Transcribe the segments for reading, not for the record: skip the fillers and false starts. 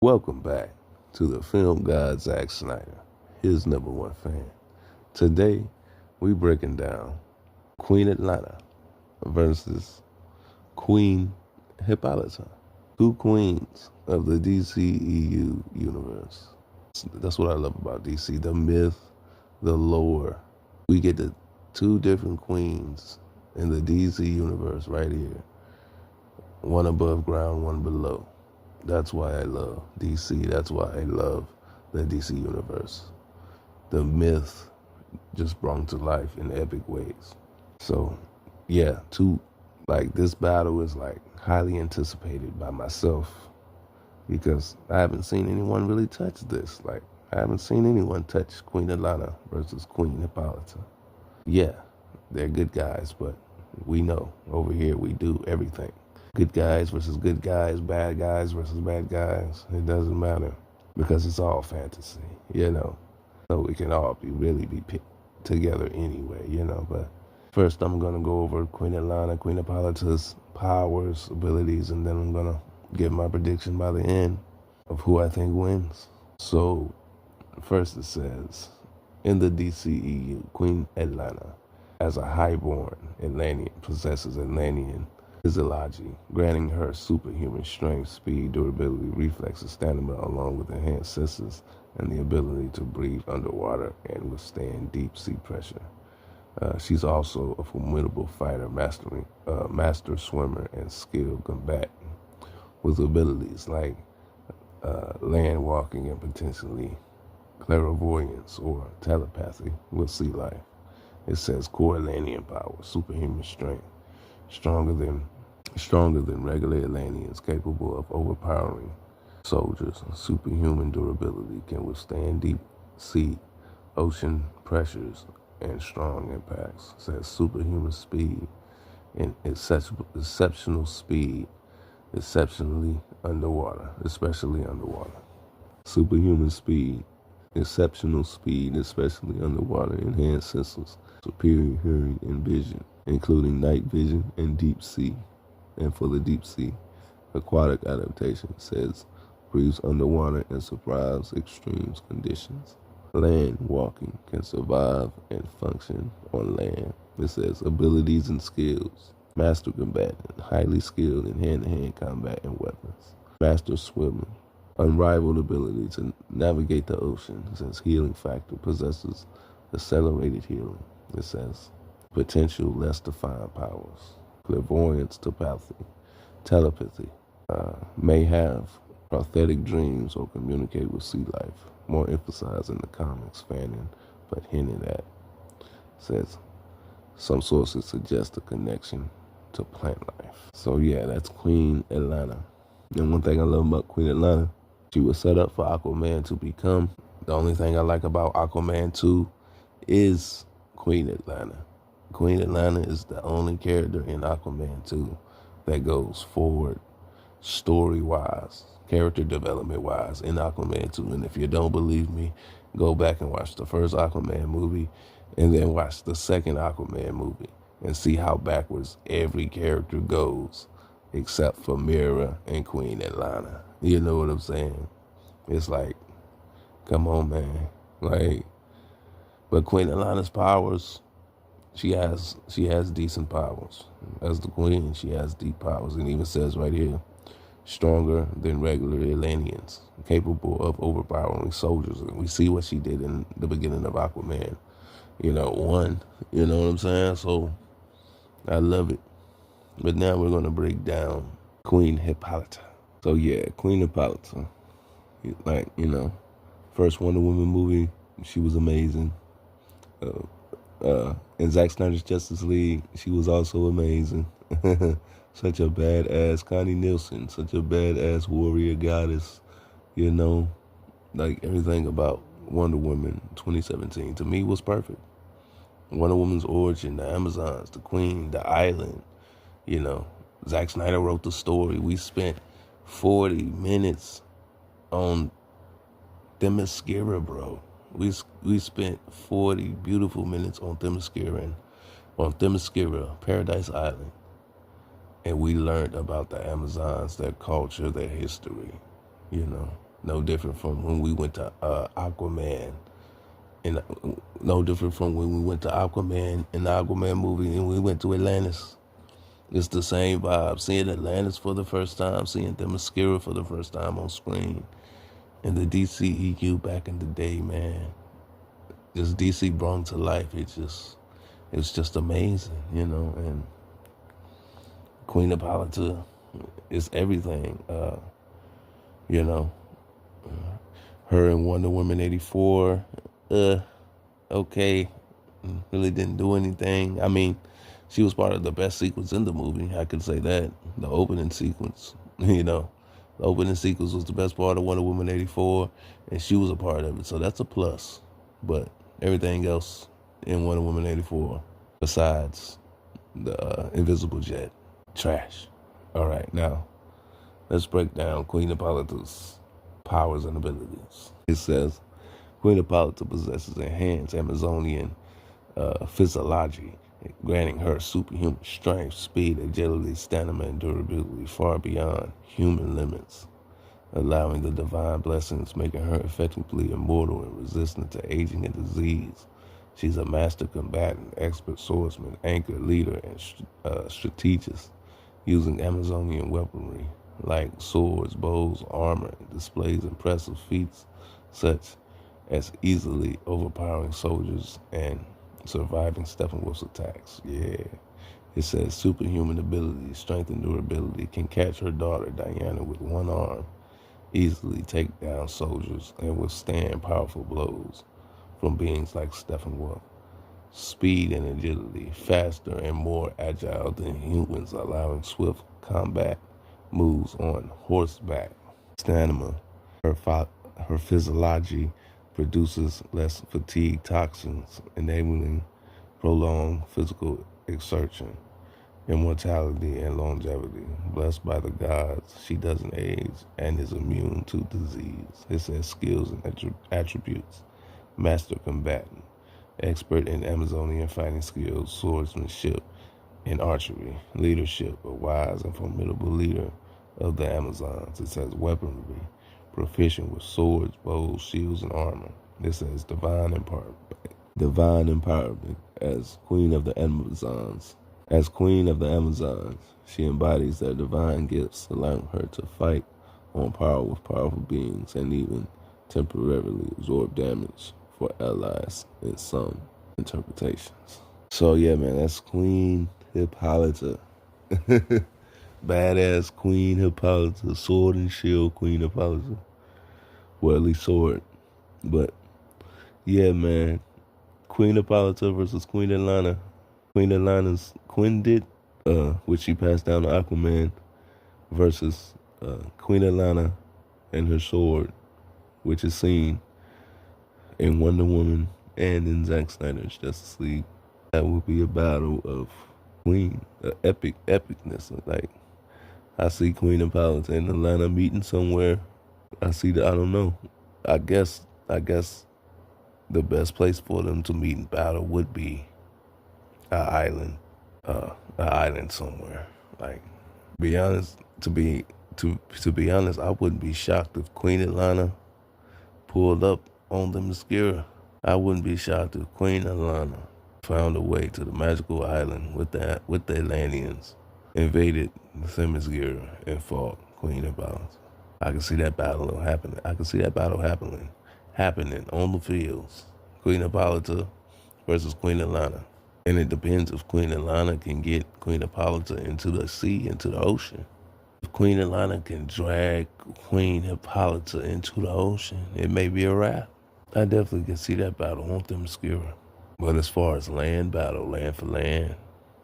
Welcome back to the film god Zack Snyder, his number one fan. Today, we breaking down Queen Atlanna versus Queen Hippolyta, two queens of the DCEU universe. That's what I love about DC, the myth, the lore. We get the two different queens in the DC universe right here, one above ground, one below. That's why I love DC. That's why I love the DC universe. The myth just brought to life in epic ways. So, yeah, this battle is highly anticipated by myself because I haven't seen anyone really touch this. I haven't seen anyone touch Queen Atlanna versus Queen Hippolyta. Yeah, they're good guys, but we know over here we do everything. Good guys versus good guys, bad guys versus bad guys. It doesn't matter because it's all fantasy, So we can all really be picked together anyway, But first I'm going to go over Queen Atlanna, Queen Hippolyta's powers, abilities, and then I'm going to give my prediction by the end of who I think wins. So first it says, in the DCEU, Queen Atlanna, as a highborn Atlantean, possesses Atlantean physiology, granting her superhuman strength, speed, durability, reflexes, stamina, along with enhanced senses and the ability to breathe underwater and withstand deep sea pressure. She's also a formidable fighter, master swimmer, and skilled combatant, with abilities like land walking and potentially clairvoyance or telepathy with sea life. It says core Atlantean power, superhuman strength, stronger than regular Atlanteans, capable of overpowering soldiers. Superhuman durability, can withstand deep sea, ocean pressures, and strong impacts. It says superhuman speed and exceptional speed, exceptionally underwater, especially underwater. Superhuman speed, exceptional speed, especially underwater, enhanced senses, superior hearing and vision, including night vision and deep sea. And for the deep sea, aquatic adaptation says breathes underwater and survives extreme conditions. Land walking, can survive and function on land. It says abilities and skills. Master combatant, highly skilled in hand-to-hand combat and weapons. Master swimmer, unrivaled ability to navigate the ocean. It says healing factor, possesses accelerated healing. It says potential less defined powers. Clairvoyance, telepathy, may have prophetic dreams or communicate with sea life. More emphasized in the comics, fanon, but hinted at. It says some sources suggest a connection to plant life. So yeah, that's Queen Atlanna. And one thing I love about Queen Atlanna, she was set up for Aquaman to become. The only thing I like about Aquaman 2 is Queen Atlanna. Queen Atlanna is the only character in Aquaman 2 that goes forward story-wise, character development-wise in Aquaman 2. And if you don't believe me, go back and watch the first Aquaman movie and then watch the second Aquaman movie and see how backwards every character goes except for Mira and Queen Atlanna. You know what I'm saying? It's like, come on, man. But Queen Atlanna's powers, she has decent powers. As the queen, she has deep powers. It even says right here, stronger than regular Atlanteans, capable of overpowering soldiers. And we see what she did in the beginning of Aquaman. 1. You know what I'm saying? So I love it. But now we're going to break down Queen Hippolyta. So yeah, Queen Hippolyta. First Wonder Woman movie, she was amazing. In Zack Snyder's Justice League, she was also amazing. Such a badass Connie Nielsen, such a badass warrior goddess, everything about Wonder Woman 2017 to me was perfect. Wonder Woman's origin, the Amazons, the Queen, the island, Zack Snyder wrote the story. We spent 40 minutes on Themyscira, bro. We spent 40 beautiful minutes on Themyscira, Paradise Island. And we learned about the Amazons, their culture, their history, No different from when we went to Aquaman. And no different from when we went to Aquaman in the Aquaman movie and we went to Atlantis. It's the same vibe. Seeing Atlantis for the first time, seeing Themyscira for the first time on screen. And the DCEU back in the day, man. Just DC brought to life. It's just amazing, you know. And Queen Hippolyta is everything, you know. Her in Wonder Woman 84, okay, really didn't do anything. I mean, she was part of the best sequence in the movie. I could say that. The opening sequence, you know. The opening sequence was the best part of Wonder Woman 84, and she was a part of it. So that's a plus. But everything else in Wonder Woman 84, besides the Invisible Jet, trash. All right, now let's break down Queen Hippolyta's powers and abilities. It says, Queen Hippolyta possesses enhanced Amazonian physiology, granting her superhuman strength, speed, agility, stamina, and durability far beyond human limits, allowing the divine blessings, making her effectively immortal and resistant to aging and disease. She's a master combatant, expert swordsman, anchor, leader, and strategist, using Amazonian weaponry like swords, bows, armor, and displays impressive feats such as easily overpowering soldiers and surviving Steppenwolf's attacks. Yeah. It says superhuman ability, strength, and durability, can catch her daughter Diana with one arm, easily take down soldiers, and withstand powerful blows from beings like Steppenwolf. Speed and agility, faster and more agile than humans, allowing swift combat moves on horseback. Stamina, her physiology produces less fatigue toxins, enabling prolonged physical exertion, immortality, and longevity. Blessed by the gods, she doesn't age and is immune to disease. It says skills and attributes. Master combatant, expert in Amazonian fighting skills, swordsmanship, and archery. Leadership, a wise and formidable leader of the Amazons. It says weaponry, proficient with swords, bows, shields, and armor. It says divine empowerment. Divine empowerment as Queen of the Amazons. As Queen of the Amazons, she embodies their divine gifts, allowing her to fight on par with powerful beings and even temporarily absorb damage for allies in some interpretations. So yeah, man, that's Queen Hippolyta. Badass Queen Hippolyta, sword and shield Queen Hippolyta. Well, at least sword. But yeah, man, Queen Hippolyta versus Queen Atlanna. Queen Atlanna's Quindit, which she passed down to Aquaman, versus Queen Atlanna and her sword, which is seen in Wonder Woman and in Zack Snyder's Justice League. That will be a battle of Queen, epicness. Like, I see Queen Hippolyta and Atlanna meeting somewhere. I don't know. I guess the best place for them to meet in battle would be an island somewhere. Like, to be honest, I wouldn't be shocked if Queen Atlanna pulled up on the Themyscira. I wouldn't be shocked if Queen Atlanna found a way to the magical island with the Atlanteans, invaded the Themyscira, and fought Queen Hippolyta. I can see that battle happening. Happening on the fields. Queen Hippolyta versus Queen Atlanna. And it depends if Queen Atlanna can get Queen Hippolyta into the sea, into the ocean. If Queen Atlanna can drag Queen Hippolyta into the ocean, it may be a wrap. I definitely can see that battle on Themyscira. But as far as land battle, land for land,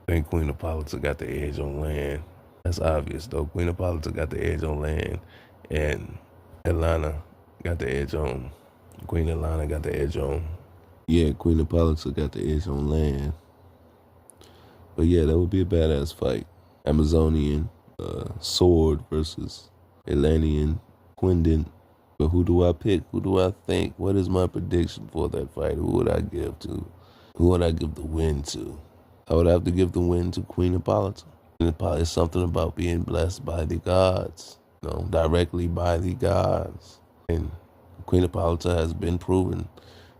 I think Queen Hippolyta got the edge on land. That's obvious, though. Queen Hippolyta got the edge on land, and Atlanna got the edge on. Queen Atlanna got the edge on. Yeah, Queen Hippolyta got the edge on land. But yeah, that would be a badass fight. Amazonian sword versus Atlantean Quindin. But who do I pick? Who do I think? What is my prediction for that fight? Who would I give to? Who would I give the win to? I would have to give the win to Queen Hippolyta. It's something about being blessed by the gods, directly by the gods. Queen Hippolyta has been proven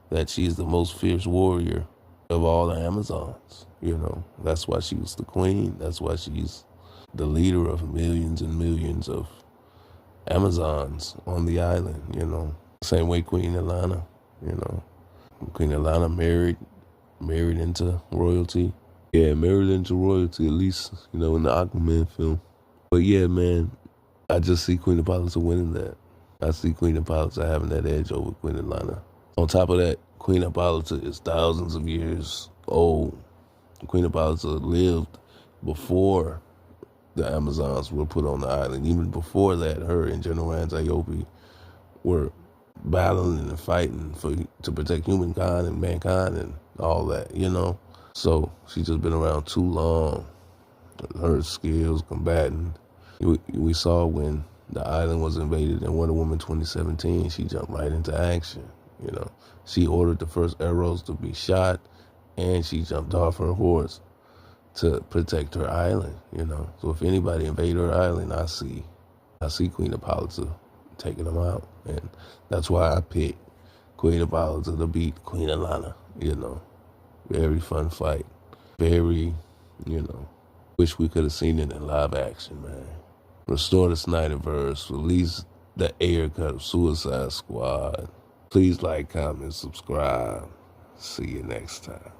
that she's the most fierce warrior of all the Amazons. That's why she was the queen. That's why she's the leader of millions and millions of Amazons on the island. Same way Queen Atlanna, you know. Queen Atlanna married into royalty. Yeah, married into royalty, at least, in the Aquaman film. But yeah, man, I just see Queen Hippolyta winning that. I see Queen Hippolyta having that edge over Queen Atlanna. On top of that, Queen Hippolyta is thousands of years old. Queen Hippolyta lived before the Amazons were put on the island. Even before that, her and General Antiope were battling and fighting to protect humankind and mankind and all that. So she's just been around too long. Her skills, combating. We saw when the island was invaded in Wonder Woman 2017, she jumped right into action. She ordered the first arrows to be shot, and she jumped off her horse to protect her island. So if anybody invade her island, I see Queen Hippolyta taking them out, and that's why I picked Queen Hippolyta to beat Queen Atlanna. Very fun fight. Very, wish we could have seen it in live action, man. Restore the Snyderverse. Release the air cut of Suicide Squad. Please like, comment, subscribe. See you next time.